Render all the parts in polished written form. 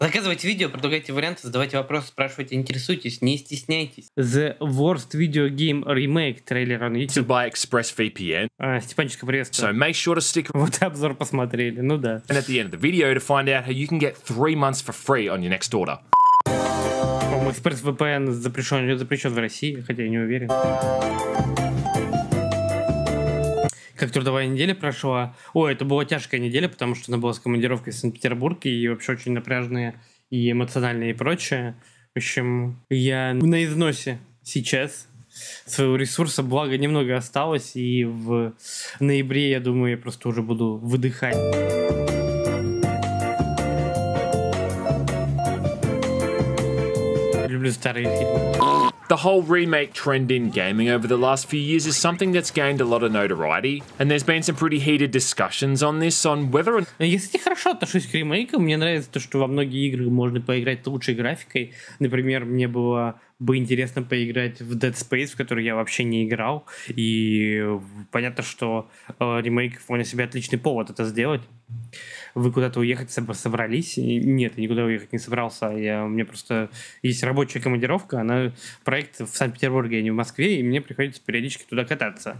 Заказывайте видео, предлагайте варианты, задавайте вопросы, спрашивайте, интересуйтесь, не стесняйтесь. The Worst Video Game Remake трейлер on YouTube. By ExpressVPN. Степанчика, приветствую. So make sure to stick. Вот обзор посмотрели, ну да. And at the end of the video to find out how you can get 3 months for free on your next order. По-моему, ExpressVPN запрещен в России, хотя я не уверен. Как трудовая неделя прошла. Ой, это была тяжкая неделя, потому что она была с командировкой в Санкт-Петербурге и вообще очень напряжные и эмоциональные и прочее. В общем, я на износе сейчас своего ресурса, благо немного осталось, и в ноябре, я думаю, я просто уже буду выдыхать. Люблю старые фильмы. The whole remake trend in gaming over the last few years is something that's gained a lot of notoriety, and there's been some pretty heated discussions on this, on whether... Я, кстати, хорошо отношусь к ремейкам. Мне нравится то, что во многие игры можно поиграть с лучшей графикой. Например, мне было бы интересно поиграть в Dead Space, в который я вообще не играл. И понятно, что ремейк вполне себе отличный повод это сделать. Вы куда-то уехать собрались? Нет, я никуда уехать не собрался. У меня просто есть рабочая командировка, проект в Санкт-Петербурге, а не в Москве, и мне приходится периодически туда кататься.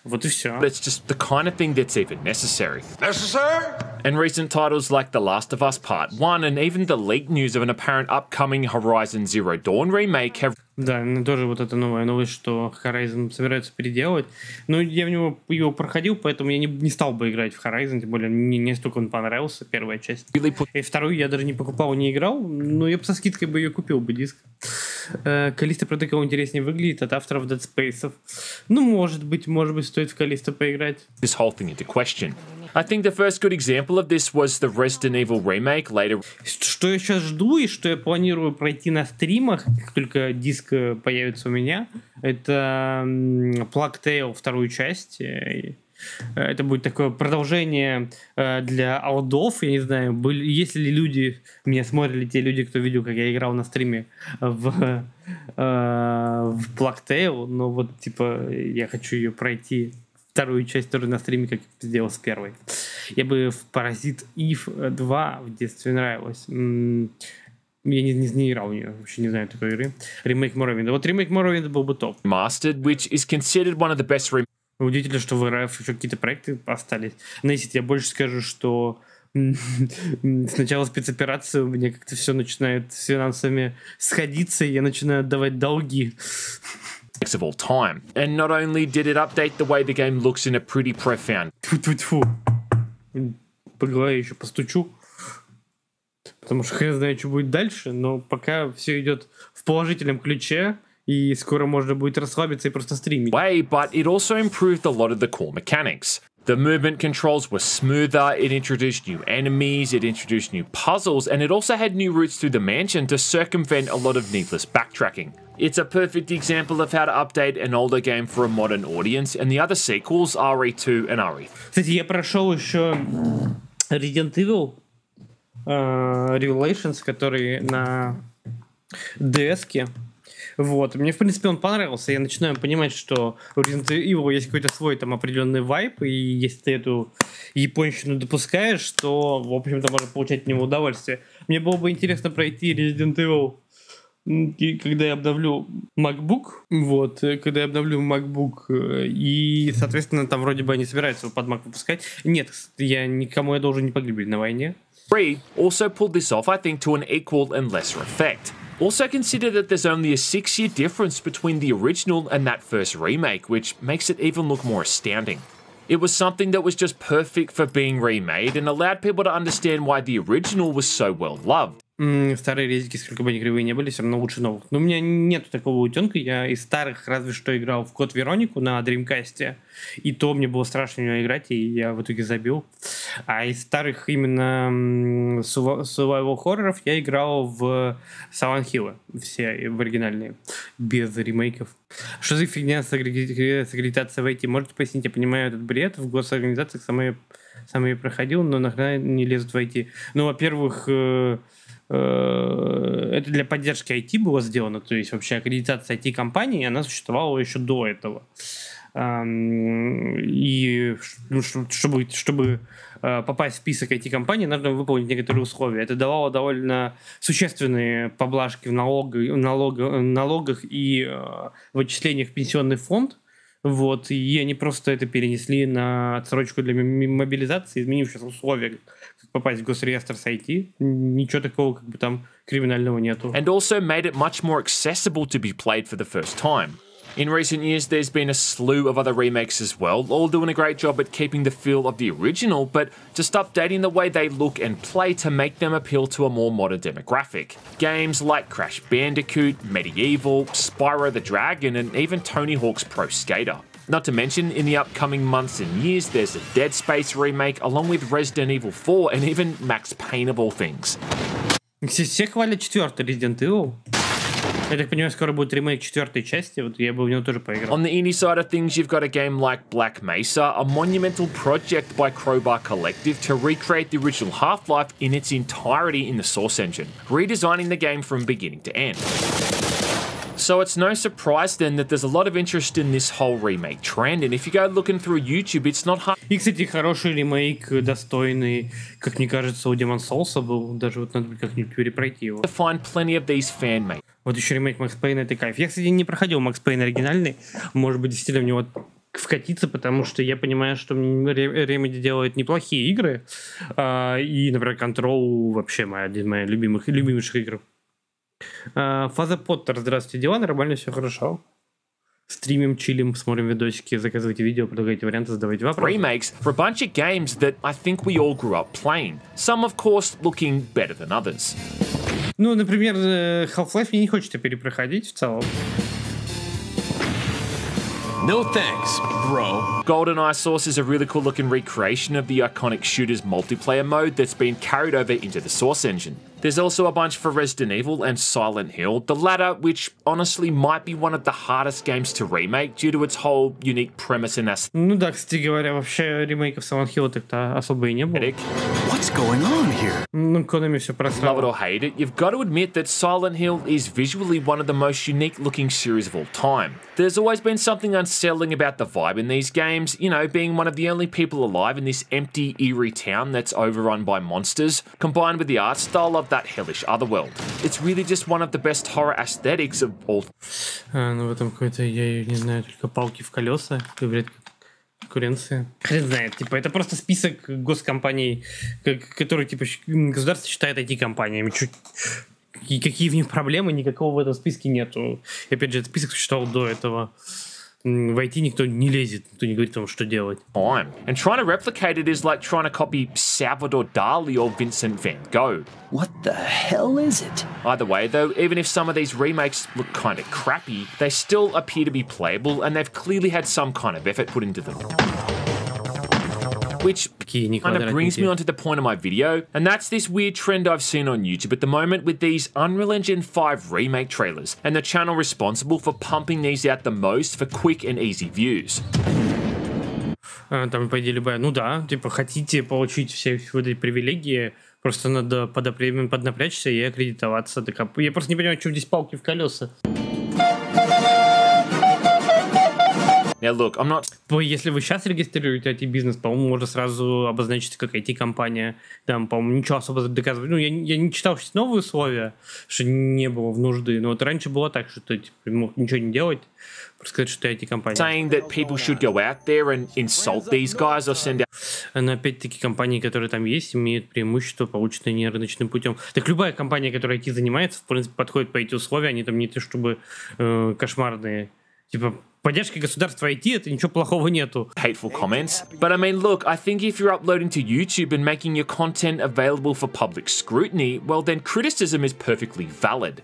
Вот и все. It's just the kind of thing that's even necessary. Necessary? And recent titles like The Last of Us Part 1 and even the leaked news of an apparent upcoming Horizon Zero Dawn remake have... Да, тоже вот эта новая новость, что Horizon собираются переделывать. Но я в него его проходил, поэтому я не стал бы играть в Horizon, тем более мне не столько он понравился, первая часть. И вторую я даже не покупал, не играл, но я бы со скидкой бы ее купил бы, диск. Callisto Protocol интереснее выглядит от авторов Dead Space. Ну, может быть, стоит в Callisto поиграть. This whole thing into question. I think the first good example of this was the Resident Evil remake later. Что я сейчас жду и что я планирую пройти на стримах, как только диск появится у меня, это Plague Tale вторую часть. Это будет такое продолжение для олдов. Я не знаю, если ли люди меня смотрели, те люди, кто видел, как я играл на стриме в Plague Tale, но вот типа я хочу ее пройти. Вторую часть тоже на стриме, как сделал с первой. Я бы в Паразит Eve 2 в детстве нравилось. Я не играл в нее, вообще не знаю такой игры. Ремейк Morrowind. Вот ремейк Morrowind был бы топ. Mastered, which is considered one of the best remakes. Удивительно, что в РФ еще какие-то проекты остались. Но если я больше скажу, что с начала спецоперации у меня как-то все начинает с финансами сходиться, и я начинаю отдавать долги. Of all time. And not only did it update the way the game looks in a pretty profound... Тьфу-тьфу-тьфу. По голове еще постучу. Потому что хрен знает, что будет дальше, но пока все идет в положительном ключе, и скоро можно будет расслабиться и просто стримить. But it also improved a lot of the core mechanics. The movement controls were smoother, it introduced new enemies, it introduced new puzzles, and it also had new routes through the mansion to circumvent a lot of needless backtracking. It's a perfect example of how to update an older game for a modern audience, and the other sequels, RE2 and RE3. Кстати, я прошел еще Resident Evil Revelations, который на DS-ке. Вот. Мне, в принципе, он понравился. Я начинаю понимать, что у Resident Evil есть какой-то свой там определенный вайб, и если ты эту японщину допускаешь, то, в общем-то, можно получать от него удовольствие. Мне было бы интересно пройти Resident Evil, когда я обновлю MacBook, и, соответственно, там вроде бы они собираются его под Mac выпускать. Нет, никому я должен не погибнуть на войне. Free also pulled this off, I think, to an equal and lesser effect. Also consider that there's only a 6-year difference between the original and that first remake, which makes it even look more astounding. It was something that was just perfect for being remade and allowed people to understand why the original was so well loved. Старые резики, сколько бы они кривые не были, все равно лучше новых. Но у меня нету такого утенка. Я из старых разве что играл в Код Веронику на Dreamcast. И то мне было страшно в него играть, и я в итоге забил. А из старых именно survival хорроров я играл в Silent Hill. Все в оригинальные, без ремейков. Что за фигня с аккредитацией в IT? Можете пояснить? Я понимаю этот бред. В госорганизациях сам я проходил, но нахрена не лезут в IT. Ну, во-первых, это для поддержки IT было сделано, то есть вообще аккредитация IT-компании, она существовала еще до этого. И чтобы попасть в список IT-компаний, нужно выполнить некоторые условия. Это давало довольно существенные поблажки в налогах и в отчислениях в пенсионный фонд. Вот, и они просто это перенесли на отсрочку для мобилизации, изменив сейчас условия, как попасть в госреестр с IT. Ничего такого как бы там криминального нету. And also made it much more accessible to be played for the first time. In recent years, there's been a slew of other remakes as well, all doing a great job at keeping the feel of the original, but just updating the way they look and play to make them appeal to a more modern demographic. Games like Crash Bandicoot, Medieval, Spyro the Dragon, and even Tony Hawk's Pro Skater. Not to mention, in the upcoming months and years, there's a Dead Space remake, along with Resident Evil 4 and even Max Payne of all things. Все хвалят 4-й Resident Evil. Я так понимаю, скоро будет ремейк 4-й части, вот я бы в него тоже поиграл. On the indie side of things, you've got a game like Black Mesa, a monumental project by Crowbar Collective to recreate the original Half-Life in its entirety in the Source engine, redesigning the game from beginning to end. So it's no surprise then that there's a lot of interest in this whole remake trend, and if you go looking through YouTube, it's not hard. И, кстати, хороший ремейк, достойный, как мне кажется, у Demon's Souls был, даже вот надо как-нибудь перепройти его. To find plenty of these fan-made. Вот еще ремейк Макс Пейна, это кайф. Я, кстати, не проходил Макс Пейн оригинальный, может быть, действительно в него вкатиться, потому что я понимаю, что Remedy делает неплохие игры, и, например, Control вообще один из моих любимейших игр. Фаза Поттер, здравствуйте, дела, нормально, все хорошо. Стримим, чилим, смотрим видосики, заказывайте видео, предлагайте варианты, задавайте вопросы. Remakes for a bunch of games that I think we all grew up playing. Some, of course, looking better than others. Ну, например, Half-Life мне не хочется перепроходить в целом. No thanks, bro. GoldenEye Source is a really cool looking recreation of the iconic shooter's multiplayer mode that's been carried over into the Source engine. There's also a bunch for Resident Evil and Silent Hill, the latter which honestly might be one of the hardest games to remake due to its whole unique premise and aesthetic. Ну да, кстати говоря, вообще ремейков Silent Hill так-то особо и не было. What's going on here? Ну, Konami все просрало. Love it or hate it, you've got to admit that Silent Hill is visually one of the most unique looking series of all time. There's always been something unsettling about the vibe in these games, you know, being one of the only people alive in this empty, eerie town that's overrun by monsters, combined with the art style of that hellish otherworld. It's really just one of the best horror aesthetics of all. Ну в этом какой-то, я не знаю, только палки в колеса, говорит, конкуренция. Хрен знает, типа, это просто список госкомпаний, которые, типа, государство считает IT-компаниями. Какие в них проблемы, никакого в этом списке нету. И опять же, этот список существовал до этого. В IT никто не лезет, никто не говорит о том, что делать. And trying to replicate it is like trying to copy Salvador Dali or Vincent van Gogh. What the hell is it? Either way, though, even if some of these remakes look kind of crappy, they still appear to be playable and they've clearly had some kind of effort put into them. Which kind of brings me on to the point of my video, and that's this weird trend I've seen on YouTube at the moment with these Unreal Engine 5 remake trailers, and the channel responsible for pumping these out the most for quick and easy views. Там, по идее, любая... Ну да, типа, хотите получить все эти привилегии, просто надо поднапрячься и аккредитоваться. Я просто не понимаю, что здесь палки в колеса. Now look, I'm not... Если вы сейчас регистрируете IT-бизнес, по-моему, можно сразу обозначить как IT-компания. Там, по-моему, ничего особо доказывать. Ну, я не читал сейчас новые условия, что не было в нужды. Но вот раньше было так, что ты типа, мог ничего не делать, просто сказать, что ты IT-компания. Saying that people should go out there and insult these guys or send out... Но опять-таки компании, которые там есть, имеют преимущество, полученное нерыночным путем. Так любая компания, которая IT занимается, в принципе, подходит по эти условия, они там не то чтобы кошмарные. Типа, поддержки государства IT, это ничего плохого нету. Hateful comments. But I mean, look, I think if you're uploading to YouTube and making your content available for public scrutiny, well, then criticism is perfectly valid.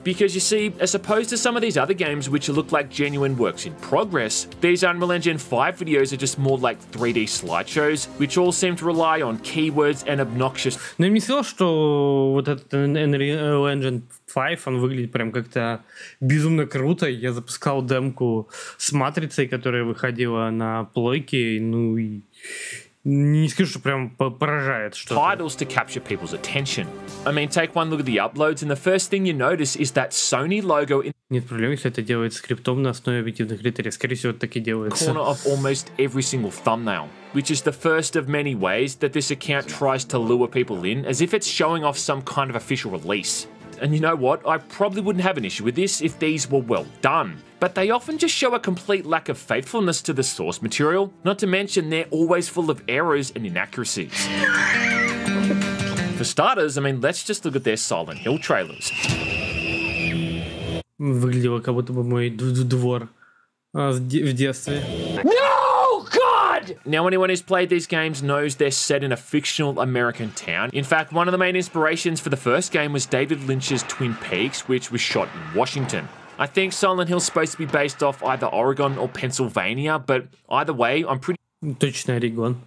Because you see, as opposed to some of these other games which look like genuine works in progress, these Unreal Engine 5 videos are just more like 3D slideshows, which all seem to rely on keywords and obnoxious... Но я не сказал, что вот этот Unreal Engine 5, он выглядит прям как-то безумно круто. Я запускал демку с матрицей, которая выходила на плойке, ну и... Не скажу, что прям поражает что-то. Titles to capture people's attention. I mean, take one look at the uploads, and the first thing you notice is that Sony logo in... Нет проблем, если это делается скриптом на основе объективных критериев. Скорее всего, так и делается. Corner of almost every single thumbnail, which is the first of many ways that this account tries to lure people in, as if it's showing off some kind of official release. And you know what? I probably wouldn't have an issue with this if these were well done. But they often just show a complete lack of faithfulness to the source material, not to mention they're always full of errors and inaccuracies. For starters, I mean, let's just look at their Silent Hill trailers. Выглядело, как будто бы мой двор в детстве. No, God! Now, anyone who's played these games knows they're set in a fictional American town. In fact, one of the main inspirations for the first game was David Lynch's Twin Peaks, which was shot in Washington. I think Silent Hill's supposed to be based off either Oregon or Pennsylvania, but either way, I'm pretty Точно Орегон.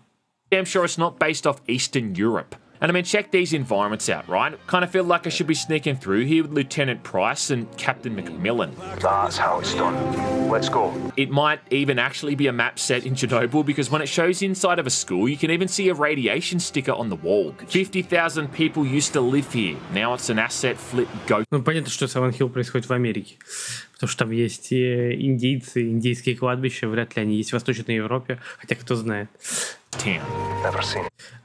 damn sure it's not based off Eastern Europe. And I mean, check these environments out, right? Kind of feel like I should be sneaking through here with Lieutenant Price and Captain McMillan. That's how it's done. Let's go. It might even actually be a map set in Chernobyl, because when it shows inside of a school, you can even see a radiation sticker on the wall. 50,000 people used to live here. Now it's an asset flip go. Ну, понятно, что Silent Hill происходит в Америке. Потому что там есть индейцы, индейские кладбища. Вряд ли они есть в Восточной Европе. Хотя кто знает.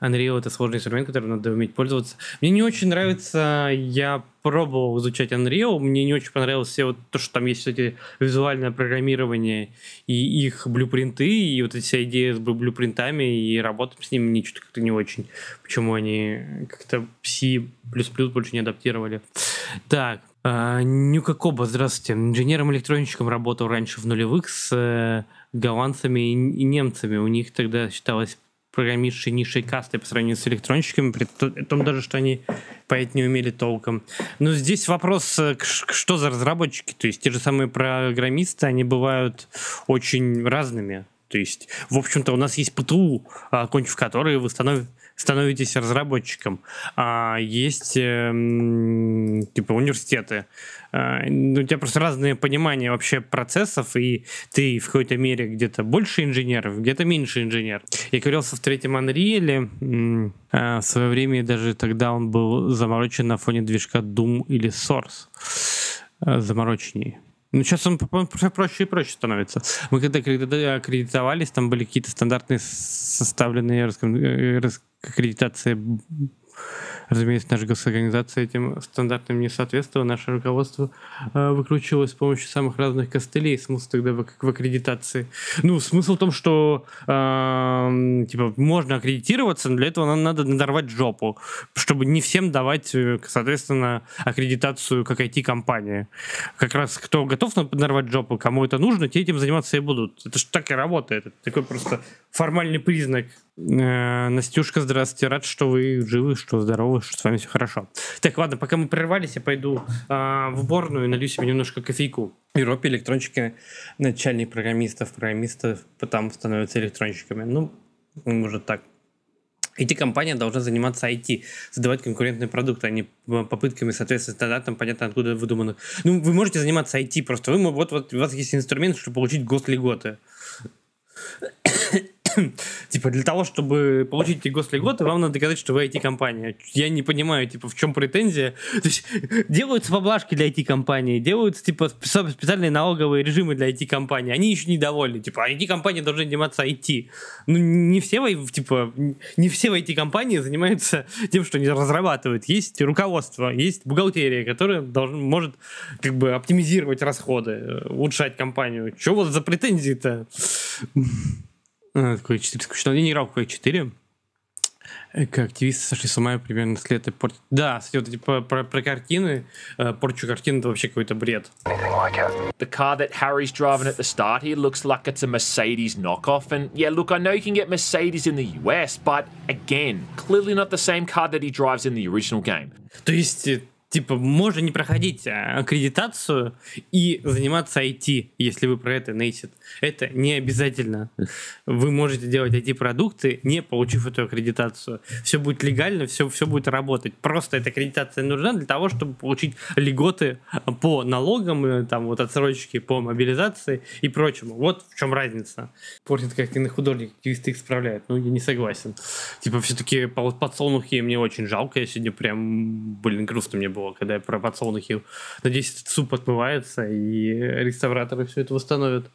Unreal — это сложный инструмент, которым надо уметь пользоваться. Мне не очень нравится, я пробовал изучать Unreal, мне не очень понравилось все вот то, что там есть эти визуальное программирование и их блюпринты, и вот эти вся идея с блюпринтами и работать с ними мне что-то как-то не очень. Почему они как-то C++ больше не адаптировали. Так, Нюка Коба, здравствуйте. Инженером-электронщиком работал раньше в нулевых с голландцами и немцами. У них тогда считалось программистшей низшей кастой по сравнению с электронщиками, при том даже, что они поэт не умели толком. Но здесь вопрос, что за разработчики? То есть те же самые программисты, они бывают очень разными. То есть, в общем-то, у нас есть ПТУ, окончив который вы становитесь разработчиком. Есть типа университеты. У тебя просто разные понимания вообще процессов, и ты в какой-то мере где-то больше инженеров, где-то меньше инженер. Я ковырялся в третьем Unreal. В свое время даже тогда он был заморочен на фоне движка Doom или Source. Замороченней. Ну, сейчас он все проще и проще становится. Мы когда аккредитовались, там были какие-то стандартные составленные аккредитации. Разумеется, наша госорганизация этим стандартам не соответствовала. Наше руководство выкручивалось с помощью самых разных костылей. Смысл тогда в аккредитации. Ну, смысл в том, что типа можно аккредитироваться, но для этого нам надо надорвать жопу, чтобы не всем давать, соответственно, аккредитацию как IT-компания. Как раз кто готов надорвать жопу, кому это нужно, те этим заниматься и будут. Это же так и работает. Это такой просто формальный признак. Настюшка, здравствуйте. Рад, что вы живы, что здоровы, что с вами все хорошо. Так, ладно, пока мы прервались, я пойду в уборную и налью себе немножко кофейку. В Европе электронщики, начальник программистов потом становятся электронщиками. Ну, может так. IT-компания должна заниматься IT, создавать конкурентные продукты, а не попытками соответствовать стандартам, понятно, откуда выдуманных. Ну, вы можете заниматься IT, просто вот у вас есть инструмент, чтобы получить госльготы. Типа, для того, чтобы получить эти госльготы, вам надо доказать, что вы IT-компания. Я не понимаю, типа, в чем претензия. То есть, делаются поблажки для IT-компании, делаются, типа, специальные налоговые режимы для IT-компании. Они еще недовольны. Типа, IT-компании должны заниматься IT. Ну, не все IT-компании занимаются тем, что они разрабатывают. Есть руководство, есть бухгалтерия, которая может, как бы, оптимизировать расходы, улучшать компанию. Что у вас за претензии-то? Какой 4 скучно. Я не играл в какой 4. Как активисты сошли с ума и примерно след и портят. Да, кстати, вот эти про картины, порчу картин — это вообще какой-то бред. The car that Harry's driving at the start here looks like it's a Mercedes knockoff. And yeah, look, I know you can get Mercedes in the US, but again, clearly not the same car that he drives in the original game. То есть, типа, можно не проходить аккредитацию и заниматься IT, если вы про это native. Это не обязательно. Вы можете делать IT-продукты, не получив эту аккредитацию. Все будет легально, все будет работать. Просто эта аккредитация нужна для того, чтобы получить льготы по налогам, там вот отсрочки по мобилизации и прочему. Вот в чем разница. Портит картинный художник, активисты их справляют. Ну, я не согласен. Типа, все-таки подсолнухи мне очень жалко. Я сегодня прям, грустно мне было. было, когда я про подсолнухи. Надеюсь, этот суп отмывается, и реставраторы все это восстановят.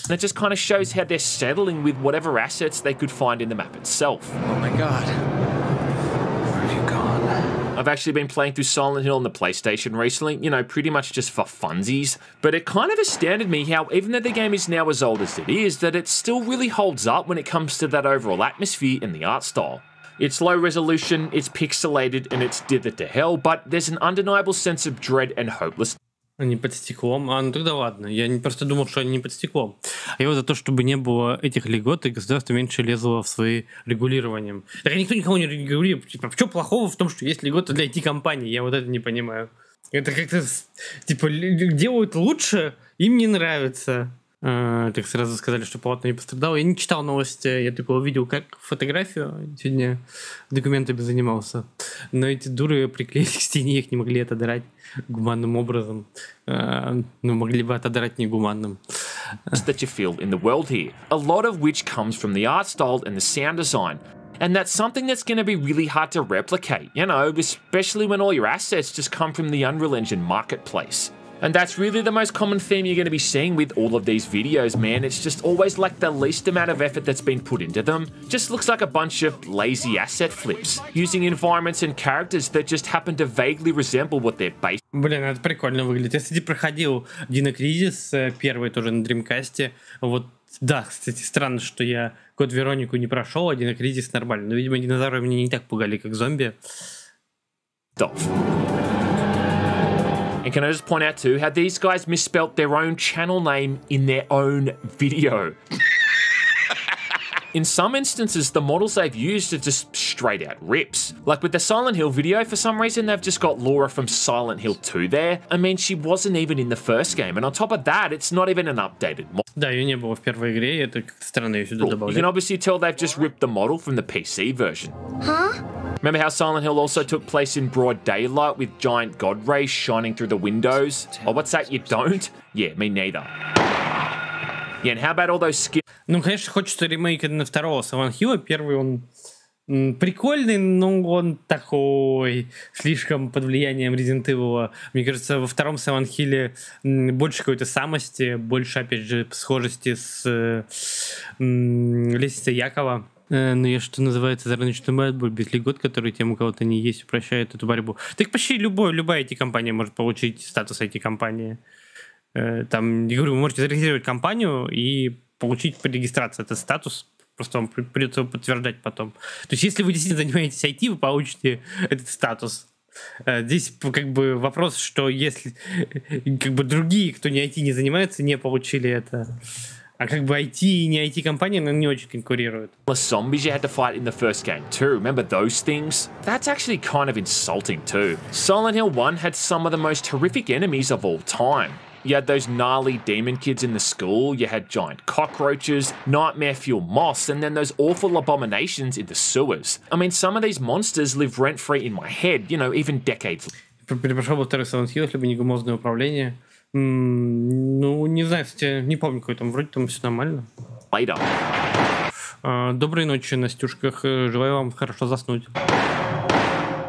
And it just kind of shows how they're settling with whatever assets they could find in the map itself. Oh my god. Where have you gone? I've actually been playing through Silent Hill on the PlayStation recently, you know, pretty much just for funsies. But it kind of astounded me how, even though the game is now as old as it is, that it still really holds up when it comes to that overall atmosphere and the art style. It's low resolution, it's pixelated, and it's dithered to hell, but there's an undeniable sense of dread and hopelessness. Они под стеклом. Ну тогда ладно. Я просто думал, что они не под стеклом. А я вот за то, чтобы не было этих льгот, и государство меньше лезло в свои регулирования. Так никто никого не регулирует. Типа, что плохого в том, что есть льготы для IT-компаний? Я вот это не понимаю. Это как-то, типа, делают лучше, им не нравится. Так сразу сказали, что полотно не пострадало. Я не читал новости, я только увидел как фотографию. Сегодня документами занимался. Но эти дуры приклеились к стене, их не могли отодрать гуманным образом. Ну, могли бы отодрать негуманным. That you feel in the world here, a lot of which comes from the art style and the sound design. And that's something that's going to be really hard to replicate, you know, especially when all your assets just come from the Unreal Engine marketplace. And that's really the most common theme you're going to be seeing with all of these videos, man. It's just always like the least amount of effort that's been put into them. Just looks like a bunch of lazy asset flips, using environments and characters that just happen to vaguely resemble what they're based. Блин, это прикольно выглядит. Я, кстати, проходил Dino Crisis, первый тоже на Dreamcast. Вот, да, кстати, странно, что я Код Веронику не прошел, а Dino Crisis нормально. Но, видимо, динозавры меня не так пугали, как зомби. And can I just point out too how these guys misspelt their own channel name in their own video. In some instances, the models they've used are just straight out rips. Like with the Silent Hill video, for some reason they've just got Laura from Silent Hill 2 there. I mean, she wasn't even in the first game. And on top of that, it's not even an updated model. Да, ее не было в первой игре, это странно ее сюда добавляют. You can obviously tell they've just ripped the model from the PC version. Huh? Remember how Silent Hill also took place in broad daylight with giant god rays shining through the windows? Oh, what's that, you don't? Yeah, me neither. Yeah, and how about all those skills? Ну, конечно, хочется ремейка на второго Silent Hill. Первый он прикольный, но он такой, слишком под влиянием Resident Evil. Мне кажется, во втором Silent Hill больше какой-то самости, больше, опять же, схожести с лестницей Якова. Ну, я, что называется, зарыночную борьбу без льгот, которые тем, у кого-то не есть, упрощают эту борьбу. Так почти любая IT-компания может получить статус IT-компании. Там, я говорю, вы можете зарегистрировать компанию и получить по регистрации этот статус. Просто вам придется его подтверждать потом. То есть, если вы действительно занимаетесь IT, вы получите этот статус. Здесь как бы вопрос, что если как бы другие, кто не IT не занимается, не получили это. А как бы IT и не IT-компания, но не очень конкурируют. Zombies you had to fight in the first game too. Remember those things? That's actually kind of insulting too. Silent Hill 1 had some of the most horrific enemies of all time. You had those gnarly demon kids in the school, you had giant cockroaches, nightmare fuel moths, and then those awful abominations in the sewers. I mean, some of these monsters live rent-free in my head, you know, even decades later. Перепрошел бы второй Silent Hill, если бы не гумозное управление. Ну, не знаю, кстати, не помню, какой там, вроде там все нормально. Доброй ночи, Настюшках. Желаю вам хорошо заснуть.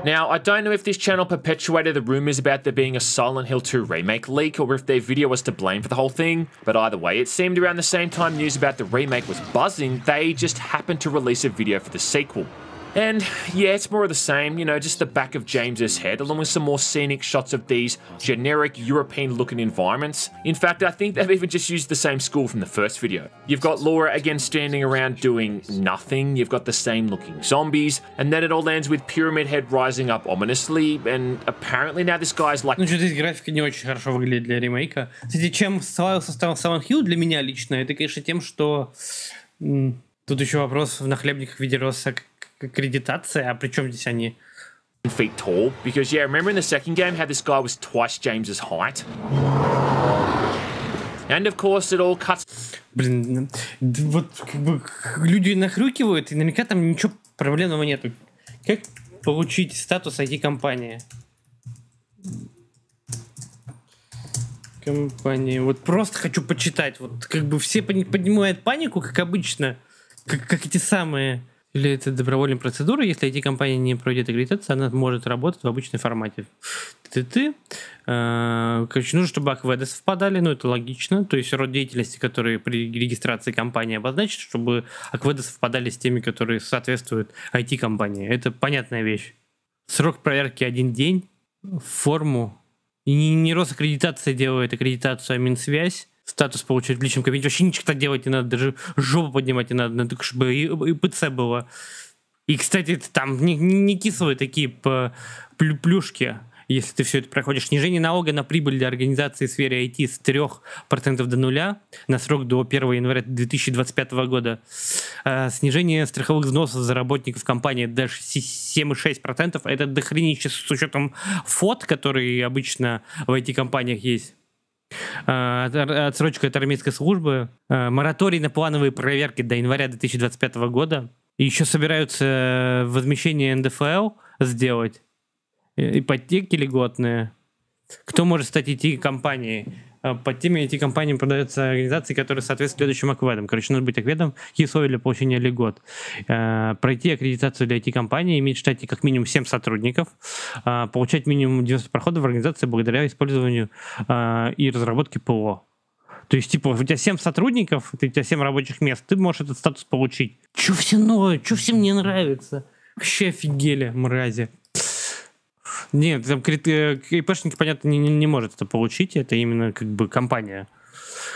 Now, I don't know if this channel perpetuated the rumours about there being a Silent Hill 2 remake leak or if their video was to blame for the whole thing, but either way, it seemed around the same time news about the remake was buzzing, they just happened to release a video for the sequel. And yeah, it's more of the same, you know, just the back of James's head, along with some more scenic shots of these generic European-looking environments. In fact, I think they've even just used the same school from the first video. You've got Laura again standing around doing nothing, you've got the same-looking zombies, and then it all ends with Pyramid Head rising up ominously, and apparently now this guy's like... Ну, что здесь графика не очень хорошо выглядит для ремейка. Кстати, чем славился Silent Hill для меня лично, это, конечно, тем, что... Тут еще вопрос в нахлебниках в виде роста аккредитации, а при чем здесь они? Feet tall, because yeah, remember in the second game how this guy was twice James's height? And of course it all cuts... Блин, вот как бы люди нахрюкивают, и наверняка там ничего проблемного нету. Как получить статус IT-компании? Компания. Вот просто хочу почитать. Вот как бы все поднимают панику, как обычно. Как эти самые... Является добровольной процедурой. Если IT-компания не пройдет аккредитацию, она может работать в обычном формате. Короче, нужно, чтобы акведы совпадали, ну, это логично. То есть род деятельности, который при регистрации компании обозначит, чтобы акведы совпадали с теми, которые соответствуют IT-компании. Это понятная вещь. Срок проверки 1 день, форму. И не Росаккредитация делает аккредитацию, а Минсвязь. Статус получить в личном кабинете. Вообще ничего делать не надо, даже жопу поднимать не надо, только чтобы и ПЦ было. И, кстати, там не кислые такие плюшки, если ты все это проходишь. Снижение налога на прибыль для организации в сфере IT с 3% до 0 на срок до 1 января 2025 года. Снижение страховых взносов за работников компании до 7,6%. Это дохренище с учетом ФОТ, которые обычно в IT-компаниях есть. Отсрочка от армейской службы, мораторий на плановые проверки до января 2025 года. И еще собираются возмещение НДФЛ сделать, ипотеки льготные. Кто может стать IT-компанией? Под теми IT-компаниями продаются организации, которые соответствуют следующим акведам. Короче, нужно быть акведом, какие условия для получения льгот. Пройти аккредитацию для IT-компании, иметь в штате как минимум 7 сотрудников, получать минимум 90 проходов в организации благодаря использованию и разработке ПО. То есть, типа, у тебя 7 сотрудников, у тебя 7 рабочих мест, ты можешь этот статус получить. Чё все новое? Чё всем не нравится? Вообще офигели, мрази. Нет, там ИПшники, понятно, не может это получить, это именно как бы компания.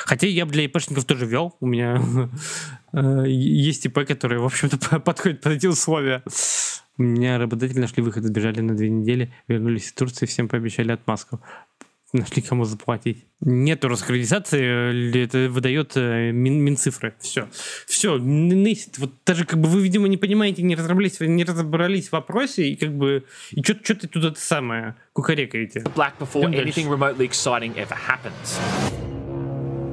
Хотя я бы для ИПшников тоже вел, у меня есть ИП, которые, в общем-то, подходят под эти условия. У меня работодатели нашли выход, сбежали на 2 недели, вернулись из Турции, всем пообещали отмазку. Нашли кому заплатить. Нету раскредитации, это выдает Минцифры. Все. Вот даже как бы вы, видимо, не понимаете, не разобрались в вопросе, и как бы и что ты тут это самое кукарекаете. Black before anything remotely exciting ever happens.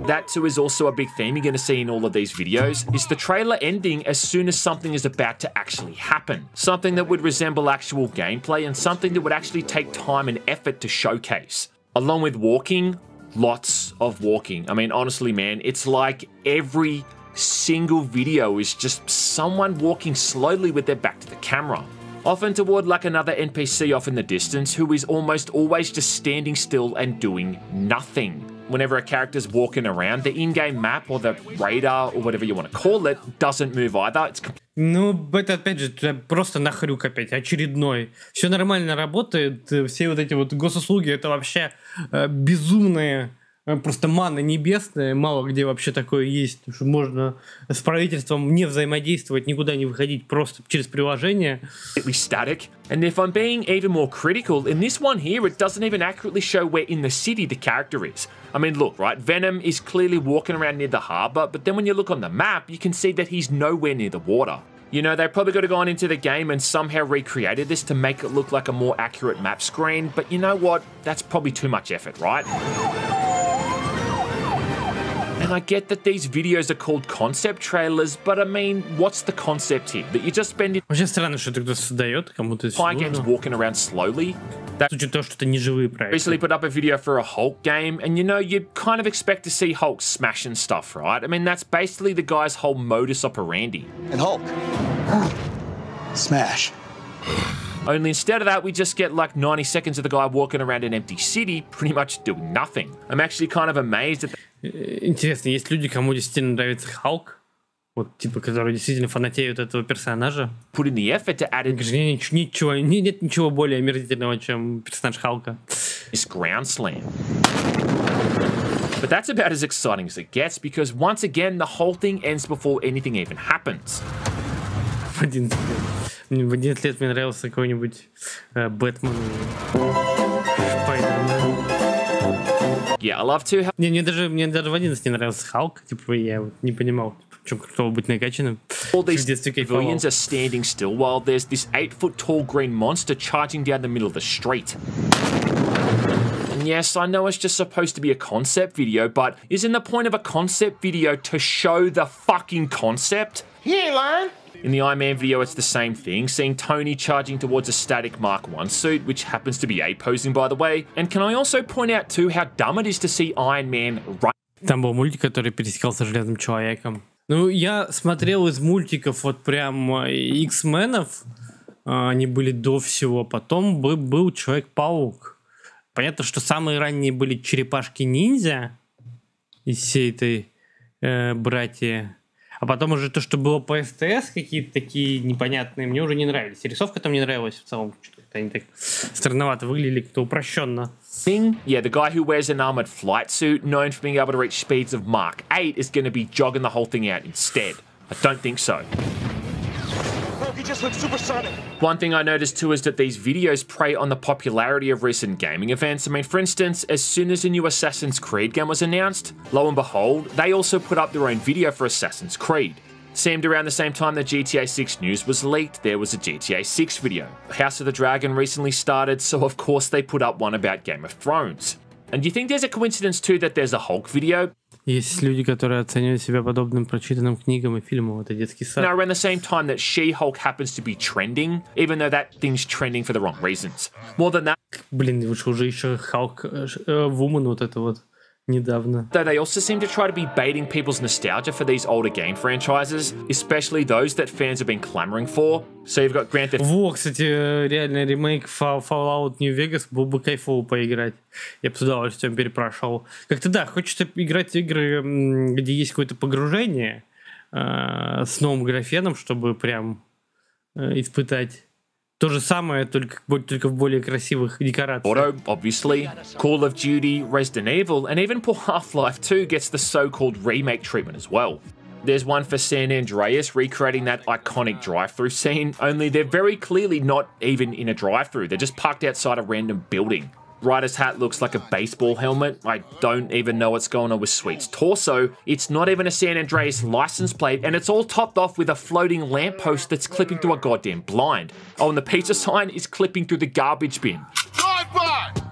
That too is also a big theme you're going to see in all of these videos, is the trailer ending as soon as something is about to actually happen. Something that would resemble actual gameplay and something that would actually take time and effort to showcase. Along with walking, lots of walking. I mean, honestly, man, it's like every single video is just someone walking slowly with their back to the camera. Often toward like another NPC off in the distance who is almost always just standing still and doing nothing. Whenever a character's walking around, the in-game map or the radar or whatever you want to call it doesn't move either. It's Ну, это опять же просто нахрюк опять, очередной. Все нормально работает, все вот эти вот госуслуги, это вообще безумные, просто манна небесная, мало где вообще такое есть, что можно с правительством не взаимодействовать, никуда не выходить, просто через приложение. Static. And if I'm being even more critical, in this one here, it doesn't even accurately show where in the city the character is. I mean, look, right, Venom is clearly walking around near the harbour, but then when you look on the map, you can see that he's nowhere near the water. You know, they probably could have gone into the game and somehow recreated this to make it look like a more accurate map screen, but you know what? That's probably too much effort, right? And I get that these videos are called concept trailers, but I mean, what's the concept here? That you just spend it... Вообще странно, что это кто-то создает, кому-то это games walking around slowly. С учетом того, что это не живые проекты. Recently put up a video for a Hulk game, and you know, you'd kind of expect to see Hulk smashing stuff, right? I mean, that's basically the guy's whole modus operandi. And Hulk. Smash. Only instead of that, we just get like 90 seconds of the guy walking around an empty city, pretty much doing nothing. I'm actually kind of amazed at... Интересно, есть люди, кому действительно нравится Халк? Вот, типа, которые действительно фанатеют этого персонажа. Put in the effort to add in... Нет ничего более омерзительного, чем персонаж Халка. This ground slam. But that's about as exciting as it gets, because once again, the whole thing ends before anything even happens. В 11 лет мне нравился какой-нибудь Бэтмен, Спайдермен. Yeah, I love to... Мне даже в 11 не нравился Халк, типа, я вот не понимал, в чем кто быть накачанным. All these civilians are standing still while there's this 8-foot-tall green monster charging down the middle of the street. And yes, I know it's just supposed to be a concept video, but isn't the point of a concept video to show the fucking concept? He ain't lying. In the Iron Man video, it's the same thing, seeing Tony charging towards a static Mark I suit, which happens to be A-posing, by the way. And can I also point out, too, how dumb it is to see Iron Man run... Там был мультик, который пересекался с Железным Человеком. Ну, я смотрел из мультиков вот прям X-менов, они были до всего, потом был Человек-паук. Понятно, что самые ранние были черепашки-ниндзя из всей этой братья. А потом уже то, что было по СТС, какие-то такие непонятные, мне уже не нравились. Рисовка там не нравилась в целом. Они так странновато выглядели, как-то упрощенно. Yeah, the guy who wears an armored flight suit, known for being able to reach speeds of Mach 8, is going to be jogging the whole thing out instead. I don't think so. He just looks supersonic. One thing I noticed too is that these videos prey on the popularity of recent gaming events. I mean, for instance, as soon as a new Assassin's Creed game was announced, lo and behold, they also put up their own video for Assassin's Creed. Seemed around the same time that GTA 6 news was leaked, there was a GTA 6 video. House of the Dragon recently started, so of course they put up one about Game of Thrones. And do you think there's a coincidence too that there's a Hulk video? Есть люди, которые оценивают себя подобным прочитанным книгам и фильмам. Это детский сад. Now, around the same time that She-Hulk happens to be trending, even though that thing's trending for the wrong reasons. More than that, Блин, уже еще Халк Вумен вот это вот недавно. though they also seem to try to be baiting people's nostalgia for these older game franchises, especially those that fans have been clamoring for. So you've got Grand Theft Во, кстати, реально ремейк Fallout New Vegas был бы кайфово поиграть. Я бы с удовольствием перепрошел. Как-то да, хочется играть в игры, где есть какое-то погружение с новым графеном, чтобы прям испытать то же самое, только в более красивых декорациях. Auto, obviously, Call of Duty, Resident Evil, and even poor Half-Life 2 gets the so-called remake treatment as well. There's one for San Andreas recreating that iconic drive-through scene, only they're very clearly not even in a drive-through, they're just parked outside a random building. Ryder's hat looks like a baseball helmet. I don't even know what's going on with Sweet's torso. It's not even a San Andreas license plate, and it's all topped off with a floating lamppost that's clipping through a goddamn blind. Oh, and the pizza sign is clipping through the garbage bin.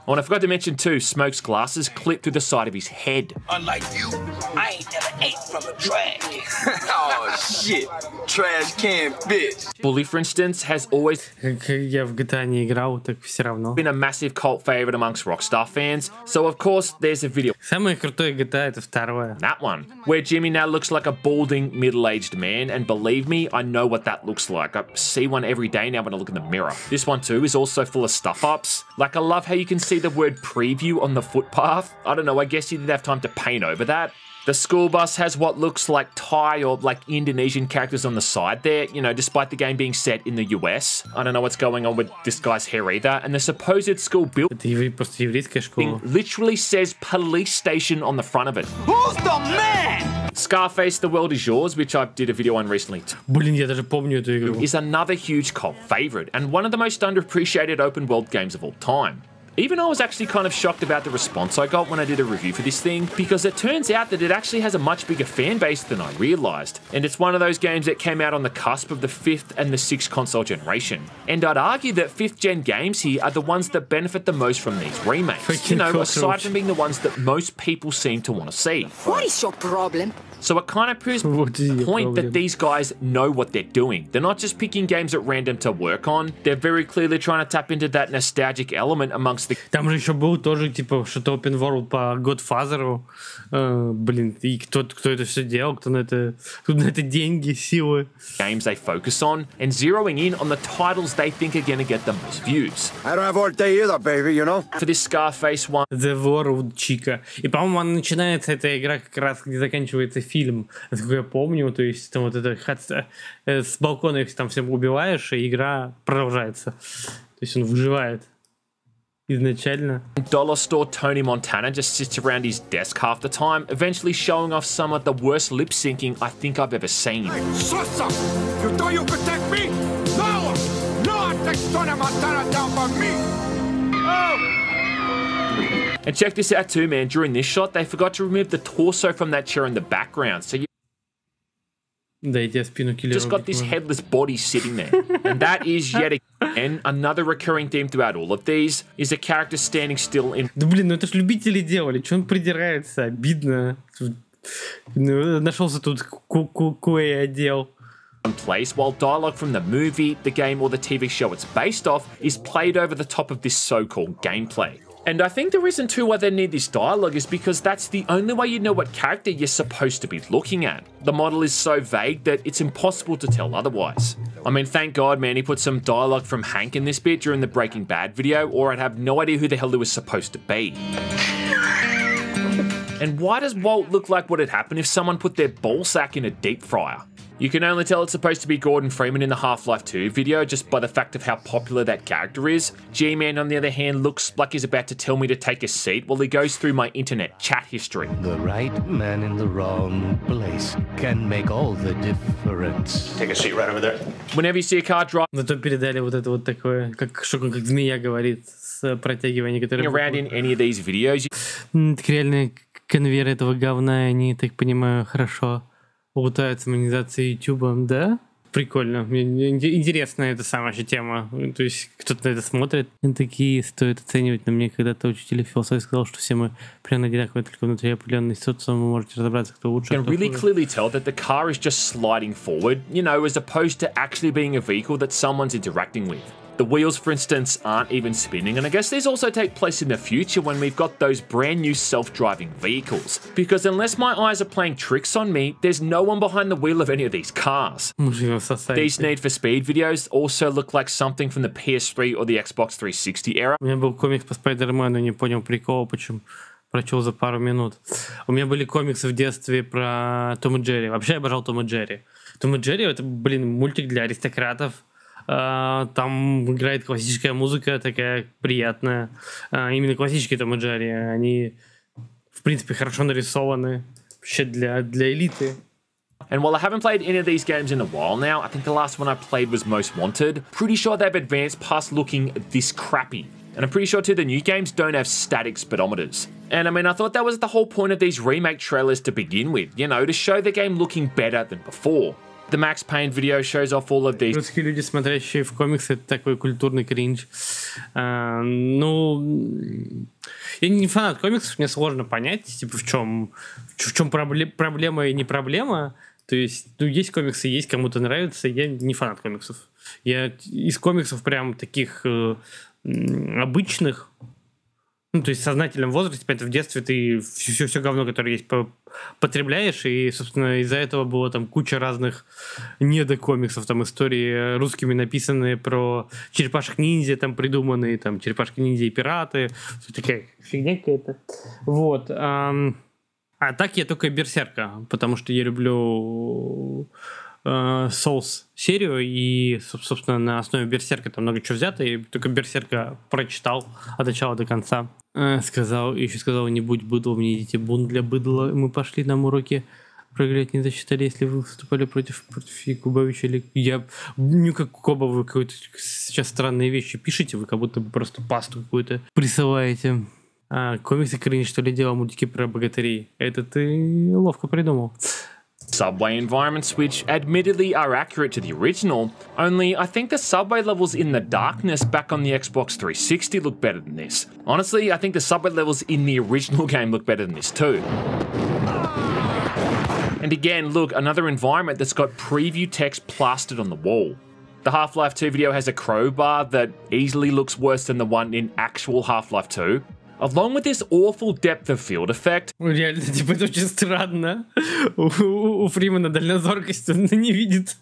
Oh, and I forgot to mention too, Smoke's glasses clip through the side of his head. Unlike you, I ain't never ate from a trash. Oh shit, trash can bitch. Bully, for instance, has always Как я в GTA не играл, так все равно. been a massive cult favorite amongst Rockstar fans. So of course, there's a video, Самое крутое GTA это второе. that one, where Jimmy now looks like a balding, middle-aged man, and believe me, I know what that looks like. I see one every day now when I look in the mirror. This one too is also full of stuff-ups. Like, I love how you can see the word preview on the footpath. I don't know, I guess you didn't have time to paint over that. The school bus has what looks like Thai or like Indonesian characters on the side there, you know, despite the game being set in the US. I don't know what's going on with this guy's hair either. And the supposed school building Это просто еврейская школа. literally says police station on the front of it. Who's the man? Scarface, The World Is Yours, which I did a video on recently too, Блин, я даже помню эту игру. is another huge cult favorite and one of the most underappreciated open world games of all time. Even I was actually kind of shocked about the response I got when I did a review for this thing, because it turns out that it actually has a much bigger fan base than I realised. And it's one of those games that came out on the cusp of the 5th and the 6th console generation. And I'd argue that 5th gen games here are the ones that benefit the most from these remakes. You know, aside from being the ones that most people seem to want to see. What is your problem? So it kind of proves What is the your point problem? that these guys know what they're doing. They're not just picking games at random to work on. They're very clearly trying to tap into that nostalgic element amongst the Там же еще был тоже типа что-то open world по Godfather. Блин, и кто это все делал, кто на это деньги, силы. games they focus on, and zeroing in on the titles they think are going to get the most views. I don't have all day either, baby, you know? For this Scarface one, The World Chica. И, по-моему, она начинается, эта игра, как раз, где заканчивается фильм. Насколько я помню, то есть там вот это с балкона их там всем убиваешь, и игра продолжается. То есть он выживает изначально. dollar store Tony Montana just sits around his desk half the time, eventually showing off some of the worst lip syncing I think I've ever seen. Shut up! You thought you could take me? No! No one takes Tony Montana down by me! Oh! And check this out too, man. During this shot, they forgot to remove the torso from that chair in the background, so you Да, я тебе спину киллера. just got this headless body sitting there. And that is yet again another recurring theme throughout all of these, is a character standing still in Да блин, ну это ж любители делали, че он придирается, обидно. Нашелся тут кое отдел. one place, while dialogue from the movie, the game, or the TV show it's based off is played over the top of this so-called gameplay. And I think the reason too why they need this dialogue is because that's the only way you know what character you're supposed to be looking at. The model is so vague that it's impossible to tell otherwise. I mean, thank God, man, he put some dialogue from Hank in this bit during the Breaking Bad video, or I'd have no idea who the hell he was supposed to be. And why does Walt look like what would happen if someone put their ballsack in a deep fryer? You can only tell it's supposed to be Gordon Freeman in the Half-Life 2 video just by the fact of how popular that character is. G-Man, on the other hand, looks like he's about to tell me to take a seat while he goes through my internet chat history. The right man in the wrong place can make all the difference. Take a seat right over there. Whenever you see a car driving Зато передали вот это вот такое, как змея говорит, с протягиванием, которое... around in any of these videos, Так реально конвейер этого говна, они, так понимаю, хорошо лутаются монетизацией Ютуба, да? Прикольно. Мне интересная эта самая же тема. То есть кто-то на это смотрит. Такие стоит оценивать. Но мне когда-то учитель философии сказал, что все мы примерно одинаковые, только внутри определенной социума вы можете разобраться, кто лучше. you can really clearly tell that the car is just sliding forward, you know, as opposed to actually being a vehicle that someone's interacting with. The wheels, for instance, aren't even spinning, and I guess these also take place in the future when we've got those brand new self-driving vehicles. Because unless my eyes are playing tricks on me, there's no one behind the wheel of any of these cars. These Need for Speed videos also look like something from the PS3 or the Xbox 360 era. У меня был комикс по Спайдермену, не понял прикола, почему прочел за пару минут. У меня были комиксы в детстве про Том и Джерри. Вообще я обожал Том и Джерри. Том и Джерри — это, мультик для аристократов. Там играет классическая музыка, такая приятная. Именно классические Том и Джерри. Они, в принципе, хорошо нарисованы. Вообще для элиты. And while I haven't played any of these games in a while now, I think the last one I played was Most Wanted. Pretty sure they've advanced past looking this crappy. And I'm pretty sure too the new games don't have static speedometers. And I mean, I thought that was the whole point of these remake trailers to begin with, you know, to show the game looking better than before. The Max Payne video shows off all of these. Русские люди, смотрящие в комиксы, это такой культурный кринж. Ну, я не фанат комиксов, мне сложно понять, типа, в чем проблема и не проблема. То есть, ну, есть комиксы, есть, кому-то нравится, я не фанат комиксов. Я из комиксов прям таких обычных, ну, то есть в сознательном возрасте, в детстве ты все говно, которое есть, потребляешь, и, собственно, из-за этого было там куча разных недокомиксов, там истории русскими написанные про черепашек-ниндзя, там придуманные, там черепашки-ниндзя и пираты, такая фигня какая-то. Вот. А так я только Берсерка, потому что я люблю Souls-серию, и, собственно, на основе Берсерка там много чего взято, и только Берсерка прочитал от начала до конца. Сказал, не будь быдлом, не идите бунт для быдла. Мы пошли нам уроки проиграть не засчитали, если вы выступали против Якубовича или... Я... Ну, как Коба, вы какой-то сейчас странные вещи пишете, вы как будто бы просто пасту какую-то присылаете. Комиксы кринж, что ли, делал, мультики про богатырей. Это ты ловко придумал. Subway environments, which admittedly are accurate to the original, only I think the subway levels in the darkness back on the Xbox 360 look better than this. Honestly, I think the subway levels in the original game look better than this too. And again, look, another environment that's got preview text plastered on the wall. The Half-Life 2 video has a crowbar that easily looks worse than the one in actual Half-Life 2. Along with this awful depth of field effect. Реально, типа, это очень странно. У Фримена дальнозоркость, он не видит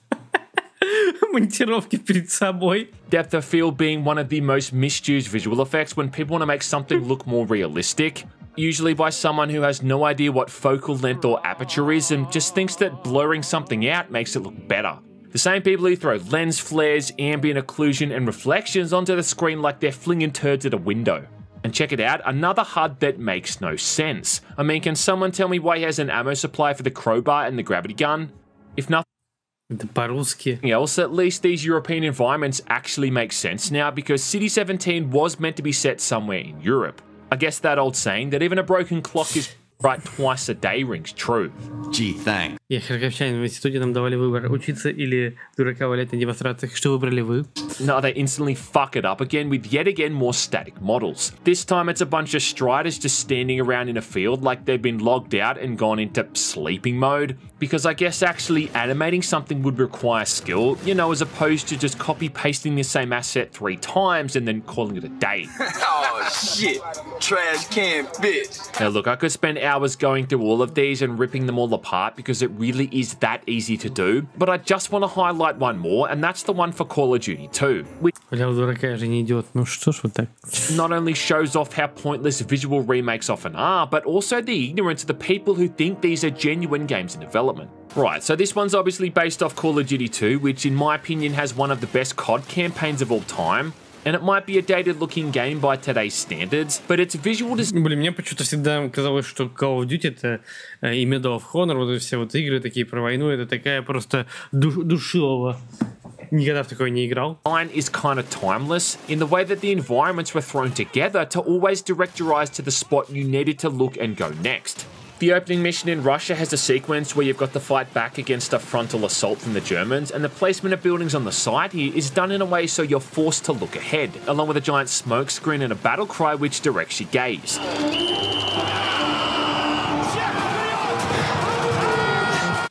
монтировки перед собой. Depth of field being one of the most misused visual effects when people want to make something look more realistic. Usually by someone who has no idea what focal length or aperture is and just thinks that blurring something out makes it look better. The same people who throw lens flares, ambient occlusion and reflections onto the screen like they're flinging turds at a window. And check it out, another HUD that makes no sense. I mean, can someone tell me why he has an ammo supply for the crowbar and the gravity gun? If nothing else, at least these European environments actually make sense now because City 17 was meant to be set somewhere in Europe. I guess that old saying that even a broken clock is right twice a day rings true. Gee, thanks. Я харьковчанин, в институте нам давали выбор: учиться или дурака валять на демонстрациях. Что выбрали вы? No, they instantly fuck it up again with yet again more static models. This time it's a bunch of striders just standing around in a field like they've been logged out and gone into sleeping mode, because I guess actually animating something would require skill, you know, as opposed to just copy pasting the same asset 3 times and then calling it a day. Oh shit, trash can bitch. Now look, I could spend hours going through all of these and ripping them all apart because it really is that easy to do, but I just want to highlight one more, and that's the one for Call of Duty 2, which not only shows off how pointless visual remakes often are, but also the ignorance of the people who think these are genuine games in development. Right, so this one's obviously based off Call of Duty 2, which in my opinion has one of the best COD campaigns of all time. And it might be a dated-looking game by today's standards, but its visual design... Блин, мне почему-то всегда казалось, что Call of Duty это и Medal of Honor, вот все вот игры такие про войну, это такая просто душилова. Никогда в такое не играл. Line is kind of timeless in the way that the environments were thrown together to always direct your eyes to the spot you needed to look and go next. The opening mission in Russia has a sequence where you've got to fight back against a frontal assault from the Germans, and the placement of buildings on the side here is done in a way so you're forced to look ahead, along with a giant smoke screen and a battle cry which directs your gaze.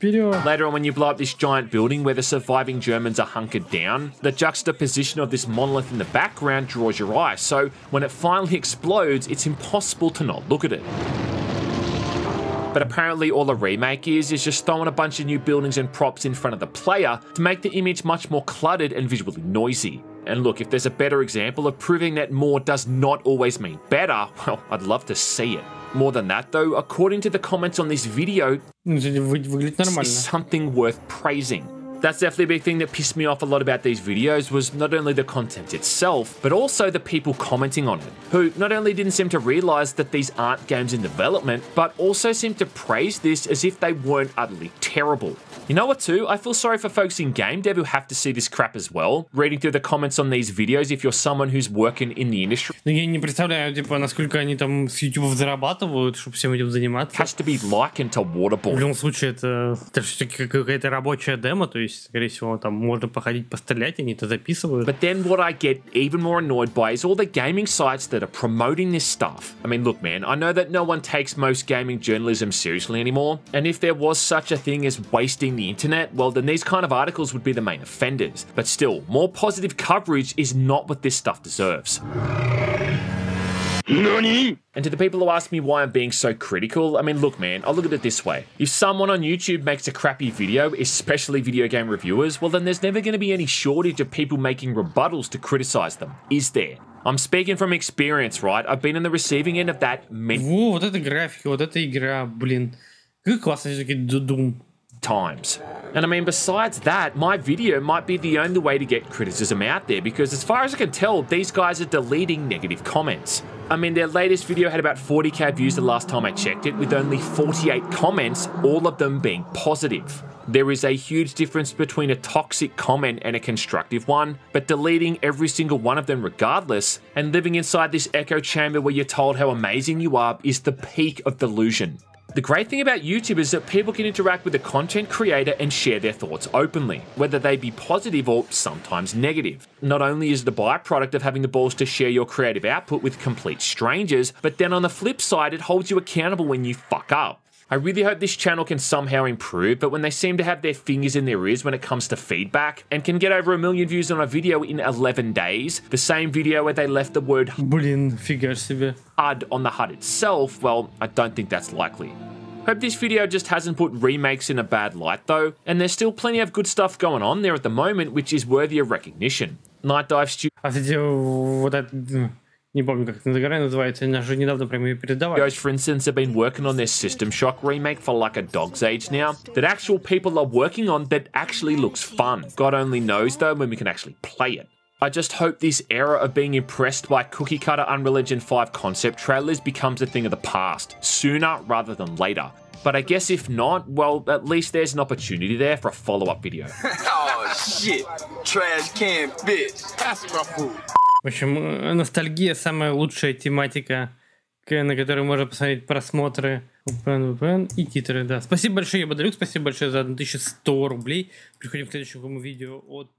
Later on, when you blow up this giant building where the surviving Germans are hunkered down, the juxtaposition of this monolith in the background draws your eye, so when it finally explodes, it's impossible to not look at it. But apparently all a remake is just throwing a bunch of new buildings and props in front of the player to make the image much more cluttered and visually noisy. And look, if there's a better example of proving that more does not always mean better, well, I'd love to see it. More than that though, according to the comments on this video, it's something worth praising. That's definitely a big thing that pissed me off a lot about these videos, was not only the content itself, but also the people commenting on it, who not only didn't seem to realise that these aren't games in development, but also seemed to praise this as if they weren't utterly terrible. You know what too? I feel sorry for folks in game dev who have to see this crap as well, reading through the comments on these videos if you're someone who's working in the industry. Но я не представляю, типа, насколько они там с YouTube зарабатывают, чтобы всем этим заниматься. Has to be likened to waterboard. В любом случае, это все-таки какая-то рабочая демо, то есть, скорее всего, там можно походить, пострелять, они это записывают. But then what I get even more annoyed by is all the gaming sites that are promoting this stuff. I mean, look, man, I know that no one takes most gaming journalism seriously anymore, and if there was such a thing as wasting the internet, well, then these kind of articles would be the main offenders. But still, more positive coverage is not what this stuff deserves. Nani? And to the people who ask me why I'm being so critical, I mean, look, man, I'll look at it this way. If someone on YouTube makes a crappy video, especially video game reviewers, well, then there's never going to be any shortage of people making rebuttals to criticize them, is there? I'm speaking from experience, right? I've been on the receiving end of that many вот эта графика, вот эта игра, блин. Как классно все-таки Doom. Times. And I mean, besides that, my video might be the only way to get criticism out there, because as far as I can tell, these guys are deleting negative comments. I mean, their latest video had about 40k views the last time I checked it, with only 48 comments, all of them being positive. There is a huge difference between a toxic comment and a constructive one, but deleting every single one of them regardless, and living inside this echo chamber where you're told how amazing you are, is the peak of delusion. The great thing about YouTube is that people can interact with the content creator and share their thoughts openly, whether they be positive or sometimes negative. Not only is it a byproduct of having the balls to share your creative output with complete strangers, but then on the flip side, it holds you accountable when you fuck up. I really hope this channel can somehow improve, but when they seem to have their fingers in their ears when it comes to feedback, and can get over 1 million views on a video in 11 days, the same video where they left the word Блин, фига себе. HUD on the HUD itself, well, I don't think that's likely. Hope this video just hasn't put remakes in a bad light though, and there's still plenty of good stuff going on there at the moment which is worthy of recognition. Night Dive А, кстати, вот это... Не помню, как эта игра называется, я же недавно прям ее передавал. Studios, for instance, have been working on their System Shock remake for like a dog's age now, that actual people are working on that actually looks fun. God only knows though when we can actually play it. I just hope this era of being impressed by cookie-cutter Unreal Engine 5 concept trailers becomes a thing of the past, sooner rather than later. But I guess if not, well, at least there's an opportunity there for a follow-up video. Oh shit, trash can bitch. Pass my food. В общем, ностальгия самая лучшая тематика, на которой можно посмотреть просмотры, VPN и титры, да. Спасибо большое, Ебадрюк, спасибо большое за 1100 рублей. Переходим к следующему видео от